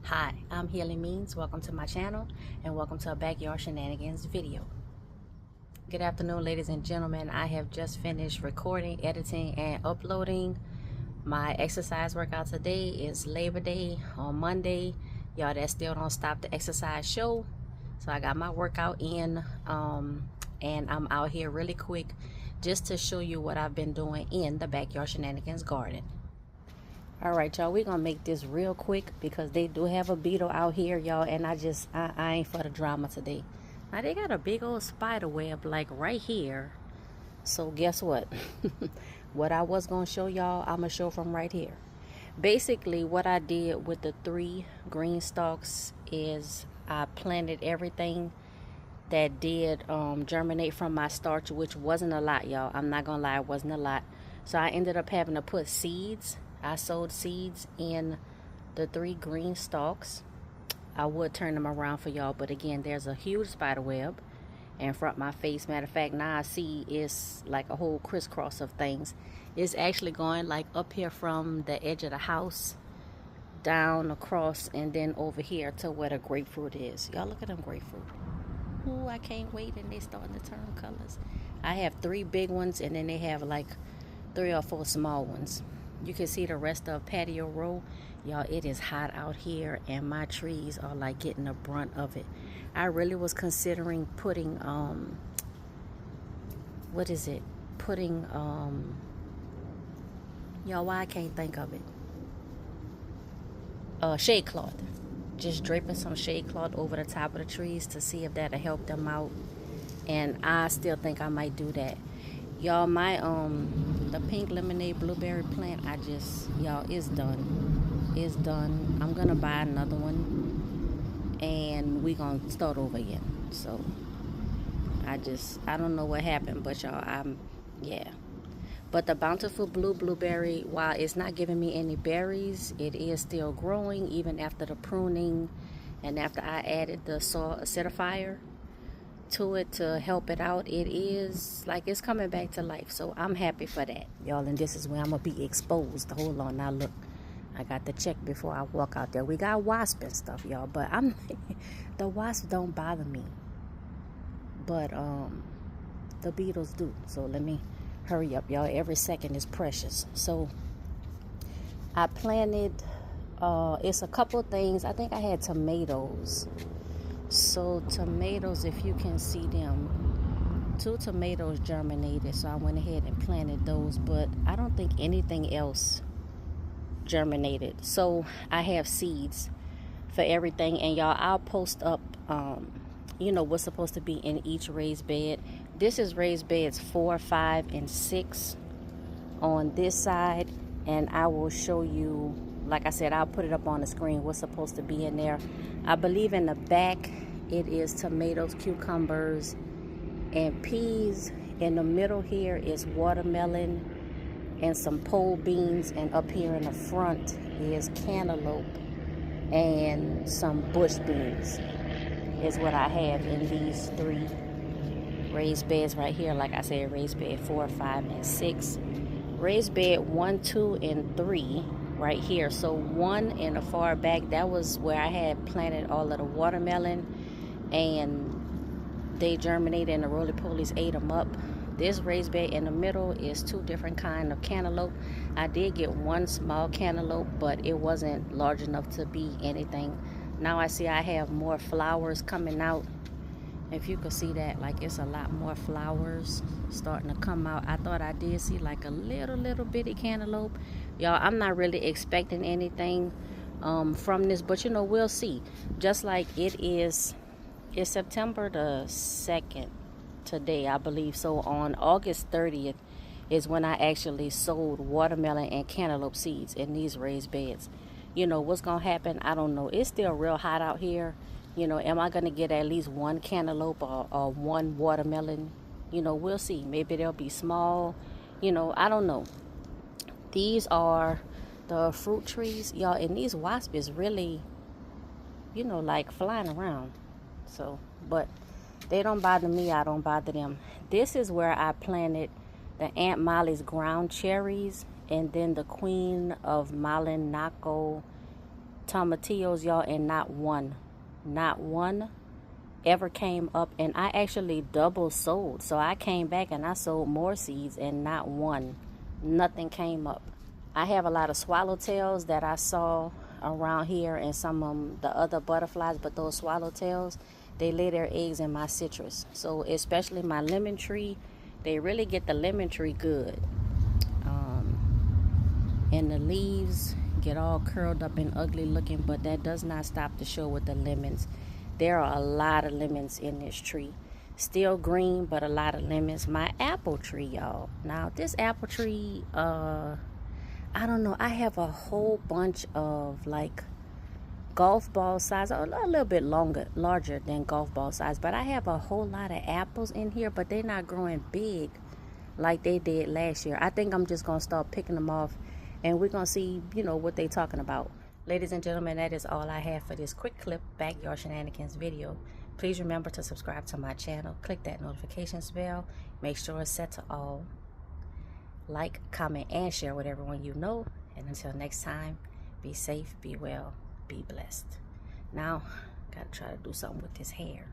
Hi, I'm Healing Means. Welcome to my channel and welcome to a Backyard Shenanigans video. Good afternoon, ladies and gentlemen. I have just finished recording, editing, and uploading my exercise workout. Today is Labor Day on Monday. Y'all, that still don't stop the exercise show. So I got my workout in and I'm out here really quick just to show you what I've been doing in the Backyard Shenanigans garden. Alright, y'all, we're gonna make this real quick because they do have a beetle out here, y'all, and I ain't for the drama today. Now they got a big old spider web like right here. So guess what? What I was gonna show y'all, I'm gonna show from right here. Basically what I did with the 3 green stalks is I planted everything that did germinate from my starch, which wasn't a lot, y'all. I'm not gonna lie, it wasn't a lot. So I ended up having to put seeds. I sowed seeds in the 3 green stalks. I would turn them around for y'all, but again, there's a huge spider web in front of my face. Matter of fact, now I see it's like a whole crisscross of things. It's actually going like up here from the edge of the house down across and then over here to where the grapefruit is. Y'all look at them grapefruit. Ooh, I can't wait, and they starting to turn colors. I have 3 big ones and then they have like 3 or 4 small ones. You can see the rest of patio row. Y'all, it is hot out here and my trees are like getting the brunt of it. I really was considering putting what is it? Putting y'all, why I can't think of it? Shade cloth. Just draping some shade cloth over the top of the trees to see if that'll help them out. And I still think I might do that. Y'all, my the pink lemonade blueberry plant, y'all, it's done. It's done. I'm gonna buy another one and we gonna start over again. So I don't know what happened, but y'all, yeah. But the bountiful blue blueberry, while it's not giving me any berries, it is still growing even after the pruning and after I added the soil acidifier to it to help it out. It is like it's coming back to life, so I'm happy for that, y'all. And this is where I'm gonna be exposed. Hold on, now look, I got to check before I walk out there. We got wasps and stuff, y'all, but the wasps don't bother me, but the beetles do. So let me hurry up, y'all. Every second is precious. So I planted it's a couple things. I think I had tomatoes. So tomatoes, if you can see them, 2 tomatoes germinated, so I went ahead and planted those, but I don't think anything else germinated. So I have seeds for everything, and y'all, I'll post up you know what's supposed to be in each raised bed. This is raised beds 4, 5, and 6 on this side, and I will show you, like I said, I'll put it up on the screen what's supposed to be in there. I believe in the back it is tomatoes, cucumbers, and peas. In the middle here is watermelon and some pole beans, and up here in the front is cantaloupe and some bush beans is what I have in these 3 raised beds right here. Like I said, raised bed 4, 5, and 6. Raised bed 1, 2, and 3 right here. So 1 in the far back, that was where I had planted all of the watermelon, and they germinated and the roly-polies ate them up. This raised bed in the middle is 2 different kind of cantaloupe. I did get 1 small cantaloupe, but it wasn't large enough to be anything. Now I see I have more flowers coming out. If you could see that, like, it's a lot more flowers starting to come out. I thought I did see like a little bitty cantaloupe. Y'all, I'm not really expecting anything from this, but you know, we'll see. Just like it's September the 2nd today, I believe. So on August 30th is when I actually sowed watermelon and cantaloupe seeds in these raised beds. You know what's gonna happen, I don't know. It's still real hot out here. You know, am I gonna get at least 1 cantaloupe or 1 watermelon? You know, we'll see. Maybe they'll be small, you know, I don't know. These are the fruit trees, y'all, and these wasps is really, you know, like flying around. So, but they don't bother me, I don't bother them. This is where I planted the Aunt Molly's ground cherries, and then the Queen of Malinaco tomatillos, y'all, and not one ever came up. And I actually double sold, so I came back and I sold more seeds, and nothing came up. I have a lot of swallowtails that I saw around here and some of the other butterflies, but those swallowtails, they lay their eggs in my citrus. So especially my lemon tree, they really get the lemon tree good. And the leaves get all curled up and ugly looking, but that does not stop the show with the lemons. There are a lot of lemons in this tree. Still green, but a lot of lemons. My apple tree, y'all. Now, this apple tree, I don't know. I have a whole bunch of, like, golf ball size, or a little bit larger than golf ball size. But I have a whole lot of apples in here, but they're not growing big like they did last year. I think I'm just going to start picking them off, and we're going to see, what they're talking about. Ladies and gentlemen, that is all I have for this quick clip Backyard Shenanigans video. Please remember to subscribe to my channel. Click that notifications bell. Make sure it's set to all. Like, comment, and share with everyone you know. And until next time, be safe, be well, be blessed. Now, gotta try to do something with this hair.